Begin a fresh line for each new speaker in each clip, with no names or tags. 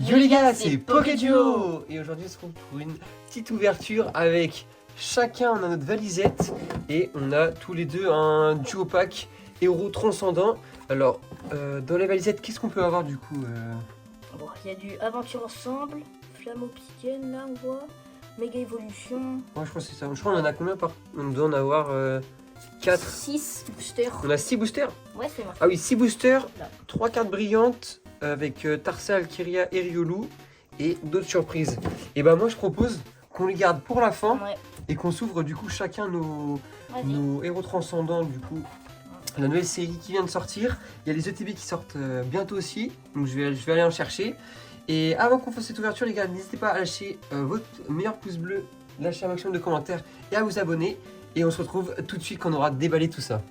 Yo les gars, c'est PokéDuo. Et aujourd'hui on se retrouve pour une petite ouverture avec chacun on a notre valisette et on a tous les deux un duo pack héros transcendant. Alors dans les valisettes, qu'est-ce qu'on peut avoir du coup
Bon, il y a du Aventure Ensemble, Flamme Obsidienne, là on voit, Méga Évolution.
Moi je crois que c'est ça. Je crois qu'on en a combien par... On doit en avoir 4.
6 boosters.
On a 6 boosters.
Ouais, c'est marqué.
Ah oui, 6 boosters,
Là.
3 cartes brillantes avec Tarsal, Kyria et Riolu et d'autres surprises. Et bah moi je propose qu'on les garde pour la fin
Ouais,
et qu'on s'ouvre du coup chacun nos
vas-y.
héros transcendants du coup. La nouvelle série qui vient de sortir, il y a les ETB qui sortent bientôt aussi, donc je vais aller en chercher. Et avant qu'on fasse cette ouverture les gars, n'hésitez pas à lâcher votre meilleur pouce bleu, lâcher un maximum de commentaires et à vous abonner. Et on se retrouve tout de suite quand on aura déballé tout ça.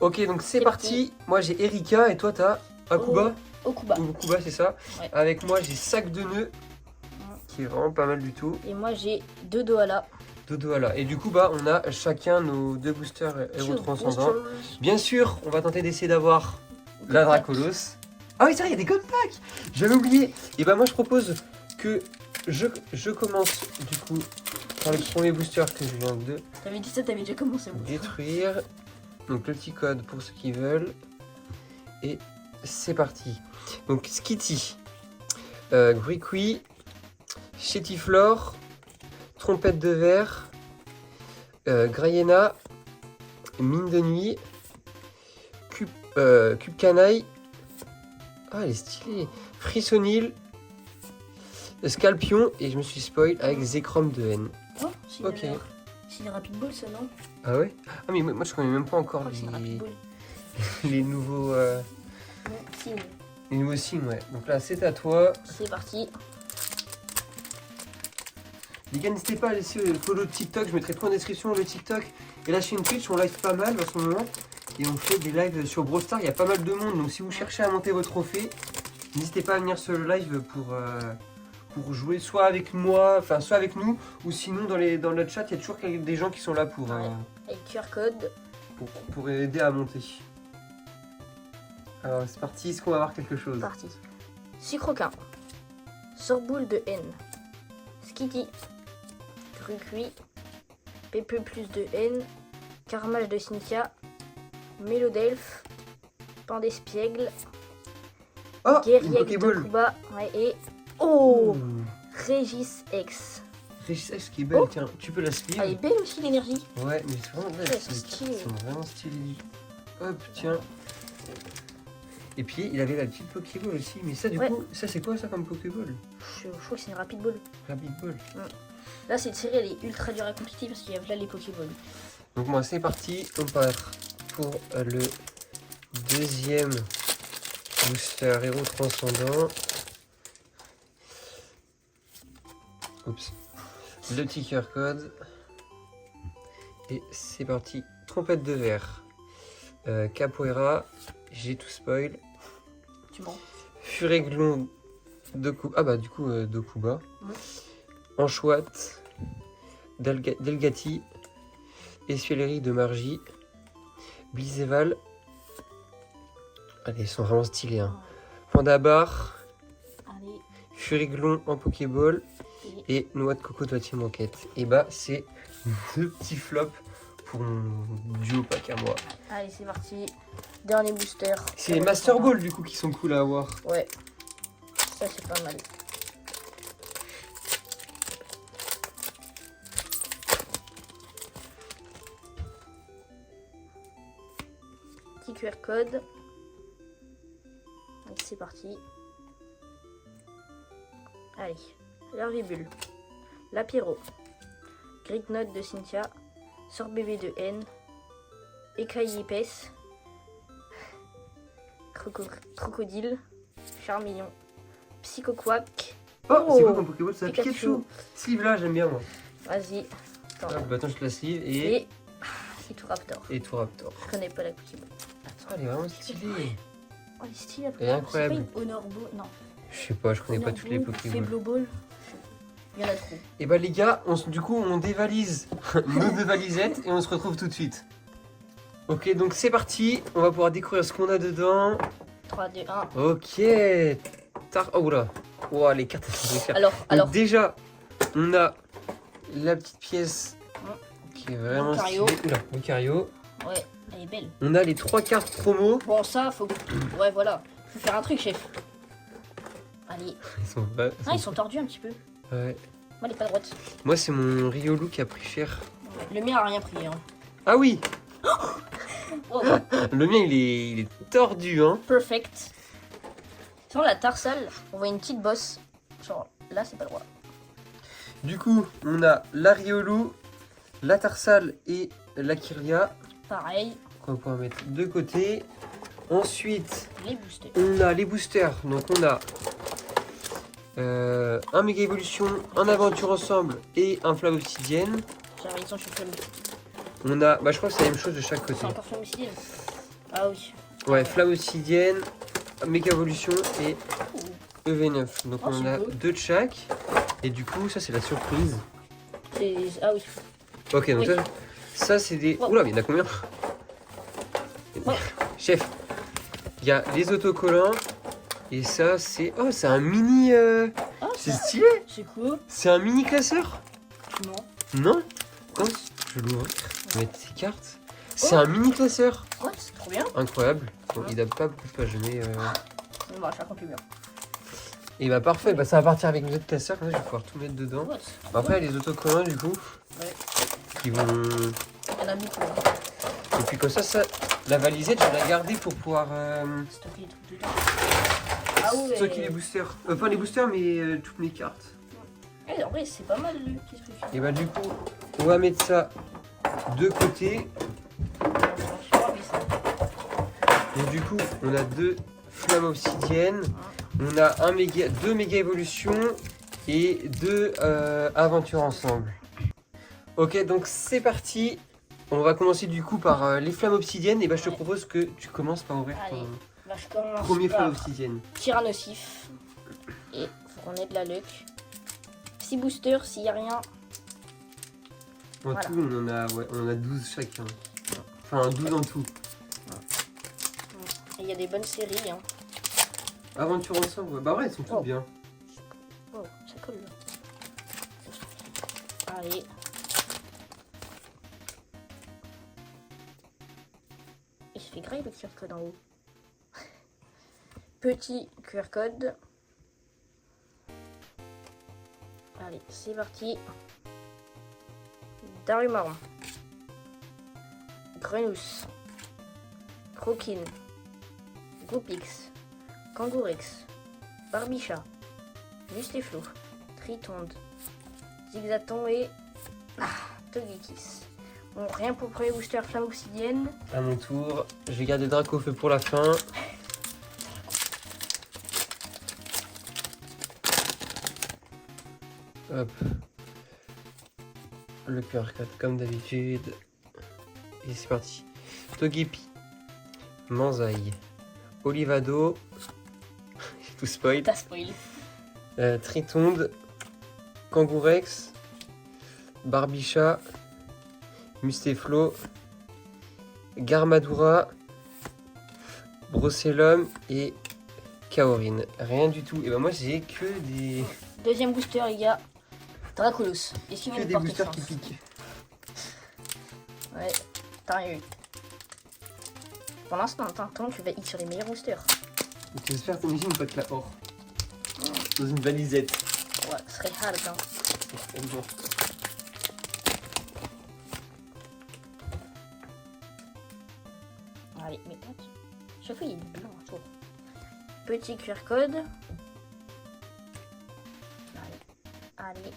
Ok, donc c'est parti. Moi j'ai Erika et toi t'as Akuba.
Okuba.
Ou Okuba, c'est ça.
Ouais.
Avec moi j'ai Sac de nœuds, qui est vraiment pas mal du tout.
Et moi j'ai 2 Doala.
Dodo voilà. Et du coup bah on a chacun nos 2 boosters héros transcendants. Bien sûr, on va tenter d'essayer d'avoir la Dracolos. Ah oui, c'est vrai, il y a des gold packs. J'avais oublié. Et bah moi je propose que je commence du coup par le premier booster que je viens de
T'avais dit ça, t'avais déjà commencé.
détruire. Donc le petit code pour ceux qui veulent. Et c'est parti. Donc Skitty, Gricui, Chétiflore, Trompette de verre, Grayena, Mine de nuit, Cube Canaille. Ah, elle est stylée. Frissonil, Scalpion et je me suis spoil avec Zekrom de haine.
Oh, c'est
Ok.
une Rapid Ball ça, non?
Ah ouais? Ah mais moi je connais même pas encore
C'est une Rapid Ball.
les nouveaux
Ouais, si,
les nouveaux signes, ouais. Donc là c'est à toi.
c'est parti.
Les gars, n'hésitez pas à laisser le follow de TikTok, je mettrai tout en description le TikTok et la chaîne Twitch, on live pas mal en ce moment. Et on fait des lives sur Brawl Stars, il y a pas mal de monde, donc si vous cherchez à monter vos trophées, n'hésitez pas à venir sur le live pour jouer soit avec moi, enfin soit avec nous, ou sinon dans le chat, il y a toujours des gens qui sont là pour,
Ouais. Avec QR code.
pour aider à monter. Alors c'est parti, est-ce qu'on va avoir quelque chose?
Parti. Sucroquin. Sorboule de haine. Skitty. Grucui. PP plus de haine. Carmage de Cynthia. Mélodelphe. Pain d'espiègle.
Oh, une
Guerrier
Pokéball.
Dokuba. Ouais, et. Oh,
Ouh.
Régis X.
Régis, ce qui est belle,
Oh.
tiens, tu peux la sleeve.
Elle est belle aussi l'énergie.
Ouais, mais c'est vraiment belle,
Ouais,
c'est
c'est stylé.
sont vraiment stylés. Hop, tiens. Et puis il avait la petite Pokéball aussi, mais ça du
Ouais.
coup, ça c'est quoi ça comme Pokéball?
Je crois que c'est une Rapid Ball.
Rapid Ball.
Là, cette série, elle est ultra dure à compléter parce qu'il y a là les Pokéballs.
Donc moi c'est parti, on part pour le deuxième booster héros transcendant. Oups. Le petit QR code. Et c'est parti. Trompette de verre. Capoeira. J'ai tout spoil.
Tu mens.
Furéglon Dokuba. Ah bah du coup Dokuba.
Ouais.
Anchouette. Delgati. Essuelerie de Margie. Blizzéval. Allez, ils sont vraiment stylés. Hein. Pandabar.
Allez.
Furéglon en Pokéball. Et Noix de Coco de Team Enquête. Et bah c'est deux petits flops pour mon duo pack à moi.
Allez, c'est parti. Dernier booster.
C'est les Master Ball du coup qui sont cool à avoir.
Ouais. Ça, c'est pas mal. Petit QR code. Donc, c'est parti. Allez. L'Hervibule. Lapiro. Grit Note de Cynthia. Sort bébé de haine. Écaille épaisse. Crocodile. Charmillon. Psychoquack.
Oh, c'est quoi
Oh,
comme Pokéball? C'est un
Pikachu.
Pikachu. Sleeve là, j'aime bien moi.
Vas-y. Attends.
Hop, bah, attends, je te la sleeve
Et. C'est tout Raptor.
et tout Raptor.
Je connais pas la Pokéball.
Oh, elle est vraiment stylée.
Oh, elle est stylée la
Elle est
Pokéball.
incroyable.
C'est pas une Honor Ball. Non.
Je sais pas, je connais pas
Honor
toutes les
Ball,
Pokéballs.
Faible Ball. Il y en a trop.
Et bah les gars, du coup on dévalise nos deux valisettes et on se retrouve tout de suite. Ok, donc c'est parti, on va pouvoir découvrir ce qu'on a dedans.
3, 2, 1.
Ok. Oh là. Wow, les cartes elles sont très chères.
Alors,
Donc déjà, on a la petite pièce qui est vraiment
Lucario.
stylée. Oula, Lucario.
ouais, elle est belle.
On a les 3 cartes promo.
Bon, ça, faut. Ouais, voilà. Faut faire un truc, chef. Allez.
Ils sont pas.
Ah, ils sont tordus un petit peu.
Ouais.
Moi, elle est pas droite.
Moi, c'est mon Riolu qui a pris cher.
Le mien a rien pris. Hein.
Ah oui,
Oh,
le mien il est tordu, hein.
perfect. Sinon, la tarsale, on voit une petite bosse. Genre, là, c'est pas droit.
Du coup, on a la Riolu, la Tarsale et la Kirlia
Pareil,
qu'on va pouvoir mettre de côté. Ensuite,
les boosters.
on a les boosters. Donc, on a un Méga Évolution, un Aventure Ensemble et un Flamme Obsidienne.
J'ai l'impression que je suis flamme.
On a, bah, je crois que c'est la même chose de chaque côté.
C'est encore flamme obsidienne. Ah oui.
Ouais, Flamme Obsidienne, Méga Évolution et EV9. Donc,
Oh,
on
c'est
a
beau.
2 de chaque. Et du coup, ça, c'est la surprise.
Ah oui.
Ok, donc
Oui.
ça c'est des...
Oh.
Oula, mais il y en a combien?
Oh.
Chef, il y a les autocollants. Et ça, c'est... Oh, c'est un mini...
Ah,
C'est
ça,
stylé.
c'est cool.
C'est un mini classeur.
Non.
Non? Oh, je vais l'ouvrir. Je vais mettre ces cartes. C'est
Oh.
un mini classeur.
Ouais, c'est trop bien.
Incroyable. Bon, il n'a pas beaucoup de pages, mais...
On va faire plus bien.
Et bah parfait, bah, ça va partir avec mes autres classeurs. Comme ça, je vais pouvoir tout mettre dedans.
Ouais,
Bah, après, les autocollants, du coup,
Ouais.
qui vont...
Il y en a beaucoup. Hein.
Et puis comme ça, la valisette, je vais la garder pour pouvoir...
Stocker les trucs dedans. Ah ouais.
stocker les boosters. Enfin, les boosters, mais toutes mes cartes.
Eh, en vrai, c'est pas mal. Qu'est-ce que tu
Et bah, du coup, on va mettre ça de côté. Et du coup, on a 2 flammes obsidiennes. On a deux méga évolutions et 2 aventures ensemble. Ok, donc c'est parti. On va commencer du coup par les flammes obsidiennes. Et bah, je te
Ouais.
propose que tu commences par ouvrir
Allez.
ton
Bah, je commence
premier
par
flamme obsidienne.
Tyrannosif. Et faut qu'on ait de la luck. 6 boosters s'il n'y a rien.
En
Voilà.
tout, on en a 12 chacun. Enfin, 12 en tout.
Et il y a des bonnes séries. Hein.
Aventure ensemble, ouais. Bah ouais, elles sont toutes
Oh.
bien.
Oh, ça colle là. Allez. Il se fait grave le QR code en haut. Petit QR code. Allez, c'est parti. Darumaron. Grenousse. Croquine. Goupix. Kangourex. Barbicha. Mustéflo. Tritonde. Zigzaton et... Togekiss. Bon, rien pour le premier booster flamme obsidienne.
À mon tour, je vais garder Dracofeu pour la fin. Hop. Le QR code comme d'habitude. Et c'est parti. Togepi. Manzaï. Olivado. J'ai tout spoil.
T'as spoil.
Tritonde. Kangourex. Barbicha. Mustéflo. Garmadura. Brocellum et Kaorin. Rien du tout. Et ben moi j'ai que des
Deuxième booster, les gars. Dracolos. Est-ce qu'il va
que
nous
des
porter
boosters
chance?
qui piquent.
Ouais, t'as rien eu. Pour l'instant, attends, tu vas hit sur les meilleurs boosters.
J'espère t'imagines pas que la or. Dans une valisette.
Ouais, ce serait hard, hein. Allez, mais quand chaque fois il est blanc, je trouve. Petit QR code. Allez.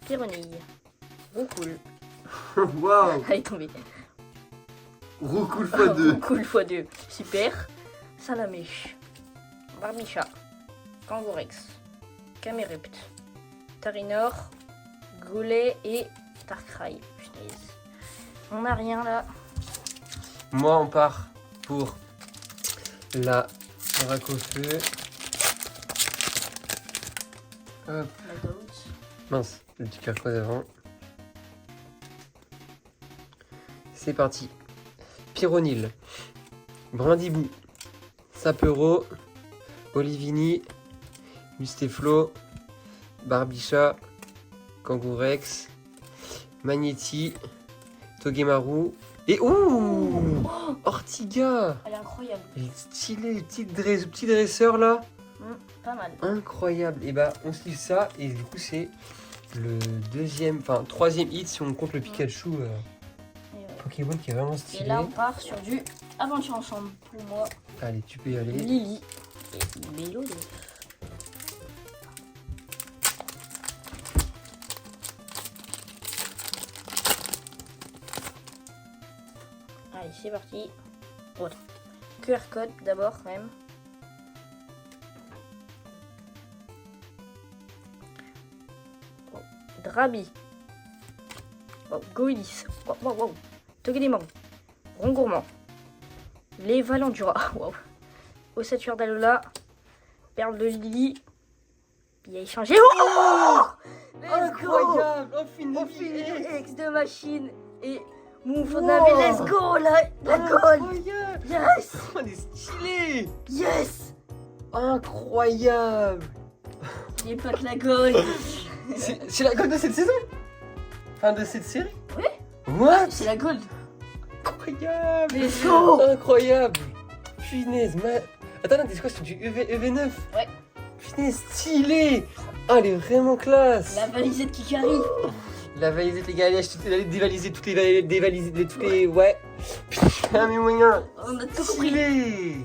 Pyronille. Roucoule.
Waouh.
Elle est tombée.
Roucoule x2.
Roucoule x2. Super. Salamèche. Barbicha. Kangourex. Camerupt. Tarinor. Goulet et Darkrai. Punaise. On n'a rien là.
Moi on part pour la Dracofeu. Hop.
La goat.
Mince, le petit QR code avant. C'est parti. Pyronil. Brindibou. Sapero. Olivini. Musteflo, Barbicha, Kangourex, Magnéti, Togemaru et ouh, Ortiga.
Elle est incroyable.
Elle est stylée, petit dresseur là.
Pas mal.
Incroyable. Et bah on se livre ça et du coup c'est le troisième hit si on compte le Pikachu Pokémon qui est vraiment stylé.
Et là on part sur du aventure ensemble pour moi.
Allez, tu peux y aller.
Lily et Mélo. Allez, c'est parti. Bon, QR code d'abord quand même. Oh, Drabi. Oh, Goïlis. Wow. Togedemon. Rongourmand. Les Valandura. Wow. Ossature d'Alola. Perle de Lily. Il a échangé. Oh,
Incroyable. Oh,
Ex de machine. Et Moufnabe, let's go. La gold.
Incroyable.
Yes.
On est stylé.
Yes.
Incroyable.
Il pas que la gold.
C'est la gold de cette saison. Enfin de cette série.
Oui.
What?
C'est la gold.
Incroyable.
Let's go.
Incroyable. Punaise. Attends, c'est quoi? C'est du EV9?
Ouais.
Punaise, stylé. Ah, elle est vraiment classe.
La valisette qui arrive.
La valisette, les gars, allez dévaliser toutes les... Ouais. Putain, mes moyens.
On a tout compris.
Stylé.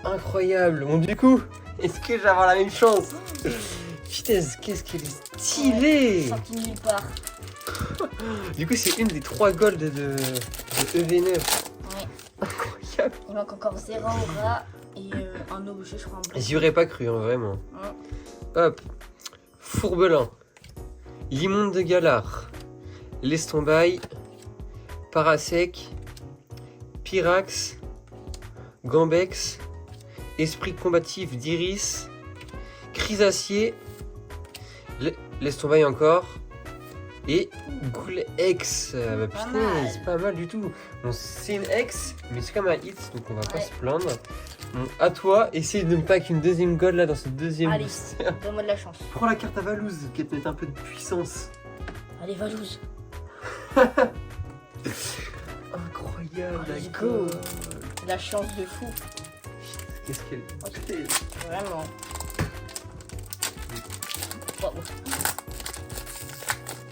Incroyable. Bon, du coup, est-ce que je vais avoir la même chance? Putain, qu'est-ce qu'elle est stylée.
Sorti nulle part.
Du coup, c'est une des 3 golds de EV9.
Ouais.
Incroyable.
Il manque encore 0 aura et un objet, je crois, en bleu.
J'y aurais pas cru, hein, vraiment. Hop. Fourbelin. Limonde de Galard. Lestombaille. Parasec. Pyrax. Gambex. Esprit combatif d'Iris. Chrysacier. Lestombaille encore. Et Goulex. Bah
Pas
putain,
mal.
c'est pas mal du tout. Bon, c'est une ex, mais c'est comme un hit, donc on va pas se plaindre. Bon, à toi, essaye de me pack une deuxième gold là dans ce deuxième
Allez,
booster.
donne-moi de la chance.
Prends la carte à Valouz, qui peut mettre un peu de puissance.
Allez, Valouz.
Incroyable,
Let's
la
go.
gold.
La chance de fou.
Qu'est-ce qu'elle est.
Ok. Vraiment. Wow.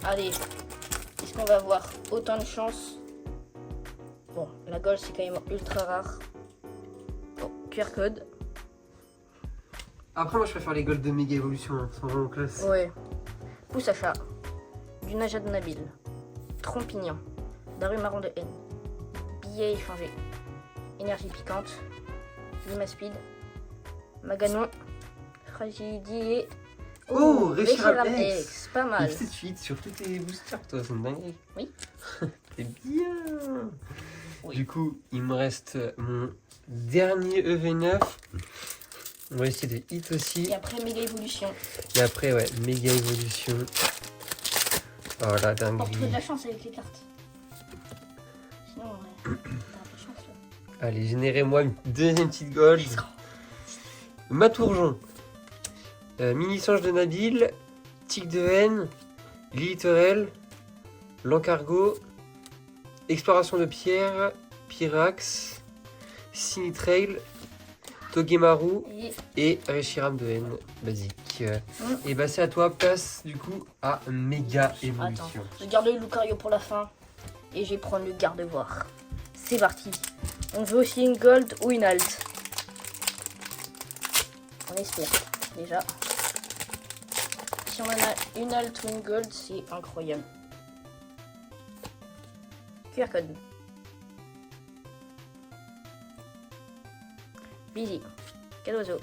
Allez, est-ce qu'on va avoir autant de chance? Bon, la gold c'est quand même ultra rare. Bon, QR code.
Après, moi je préfère les golds de méga évolution, hein. Ils sont vraiment classe.
Ouais. Pousse à chat. Du Najad Nabil. Trompignon. Darumaron de haine. Billet échangé. Énergie piquante. Limaspide. Maganon. Fragilidie.
Oh, Reshiram
Reshiram
X.
X. Pas
Et
mal.
petite suite sur tous tes boosters, toi, c'est une dinguerie.
Oui.
C'est bien.
Oui.
Du coup, il me reste mon dernier EV9. On va essayer de hit aussi.
Et après, méga évolution.
Et après, ouais, méga évolution. Oh la
Pour trouver
dinguerie.
de la chance avec les cartes. Sinon, t'as un peu de chance là.
Allez, générez-moi une deuxième petite gold.
Let's go.
Matourgeon. Mini-sange de Nabil. Tic de haine. Liliterel. L'encargot. Exploration de pierre. Pyrax. Sinitrail. Togemaru. Et Reshiram de haine basique. Et bah c'est à toi, passe du coup à méga évolution.
Attends, je garde le Lucario pour la fin. Et je vais prendre le garde-voir. C'est parti. On veut aussi une gold ou une alt. On espère déjà. Si on en a une alt ou une gold, c'est incroyable. QR code. Busy. Cadozo.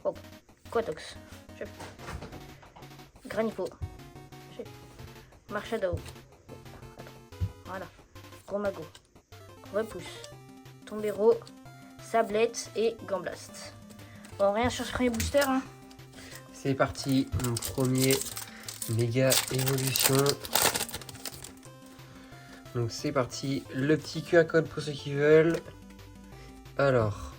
Oh. Quatox. Chef. Granipo. Chef. Marshado. Voilà. Gromago. Repousse. Tombero. Sablette et Gamblast. Bon, rien sur ce premier booster. Hein.
C'est parti, mon premier méga évolution. Donc c'est parti, le petit QR code pour ceux qui veulent. Alors,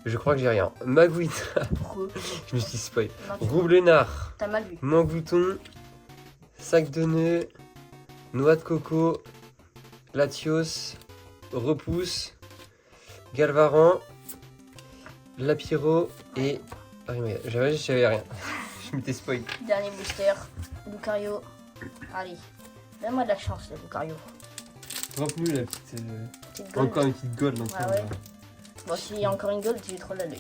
Je crois que j'ai rien. Magouine.
Pourquoi?
Je me suis dit spoil.
Non, tu
Roublenard.
t'as mal vu.
Manglouton. Sac de nœuds. Noix de coco. Latios. Repousse. Galvaran. Lapiro. Et... Ah, mais j'avais rien. Je m'étais spoil.
Dernier booster. Lucario. Allez. Donne-moi de la chance, le Lucario.
Drop-nous la petite...
Petite gold.
Encore une petite gold. Donc
Ah ouais. Bon, s'il y a encore une gold, j'ai trop de la luck.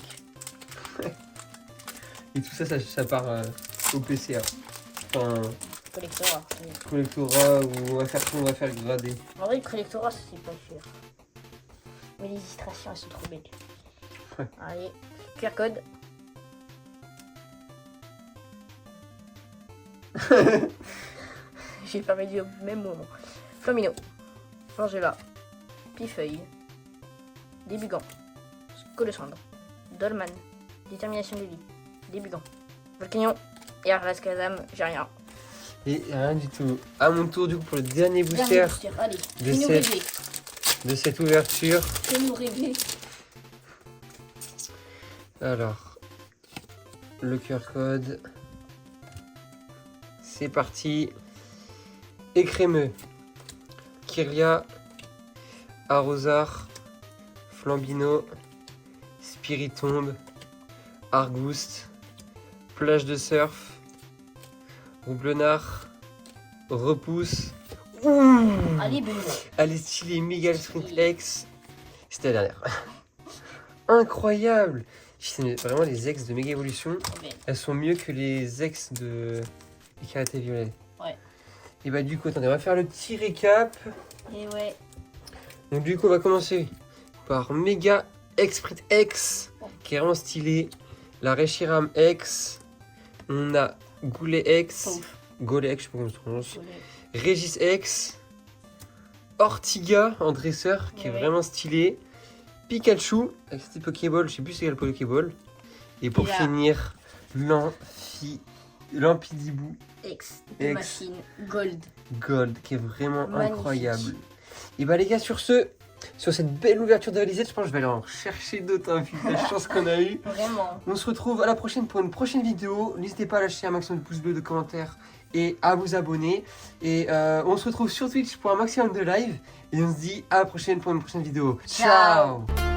Et tout ça, ça part au PCA. Enfin,
Collectora.
Collectora, ou on va faire grader.
En vrai, le Collectora, c'est pas cher. Mais les illustrations, elles sont trop belles.
Ouais.
Allez, QR code. J'ai pas dit au même moment. Flamino. Angela. Pifeuille. Débugant. Colosandre. Dolman. Détermination de vie. Débugant. Volcanion. Et Arlas Kazam, j'ai rien.
Et rien du tout. À mon tour, du coup, pour le dernier
Dernier
booster
booster, allez.
de
Fais-nous
cette-
rêver.
de cette ouverture.
Fais-nous rêver.
Alors, le QR code. C'est parti. Écrémeux. Kyria. Arrosard. Flambino. Spiritombe. Argouste. Plage de surf. Roublenard. Repousse.
Allez, Benoît.
Allez, stylé, Miguel Sprint X. C'était la dernière. Incroyable. C'est vraiment les ex de Mega Evolution. Elles sont mieux que les ex de Karaté Violet.
Ouais.
Et bah du coup, attendez, on va faire le petit récap.
Et ouais.
Donc du coup, on va commencer par Mega Sprint X, qui est vraiment stylé. La Reshiram X. On a Goulet X.
Ouf.
Goulet X, je sais pas comment on se prononce.
Ouais.
Régis X, Ortiga en dresseur qui est
Ouais.
vraiment stylé, Pikachu avec cette Pokéball, je sais plus c'est quel Pokéball, et pour
Et là-
finir Lampidibou
X. De
X.
machine. Gold.
Gold qui est vraiment
Magnifique.
incroyable. Et bah les gars, sur cette belle ouverture de la Lisette, je pense que je vais aller en chercher d'autres hein, vu la chance qu'on a eu.
Vraiment.
On se retrouve à la prochaine pour une prochaine vidéo. N'hésitez pas à lâcher un maximum de pouces bleus, de commentaires et à vous abonner. Et on se retrouve sur Twitch pour un maximum de live. Et on se dit à la prochaine pour une prochaine vidéo.
Ciao.
Ciao.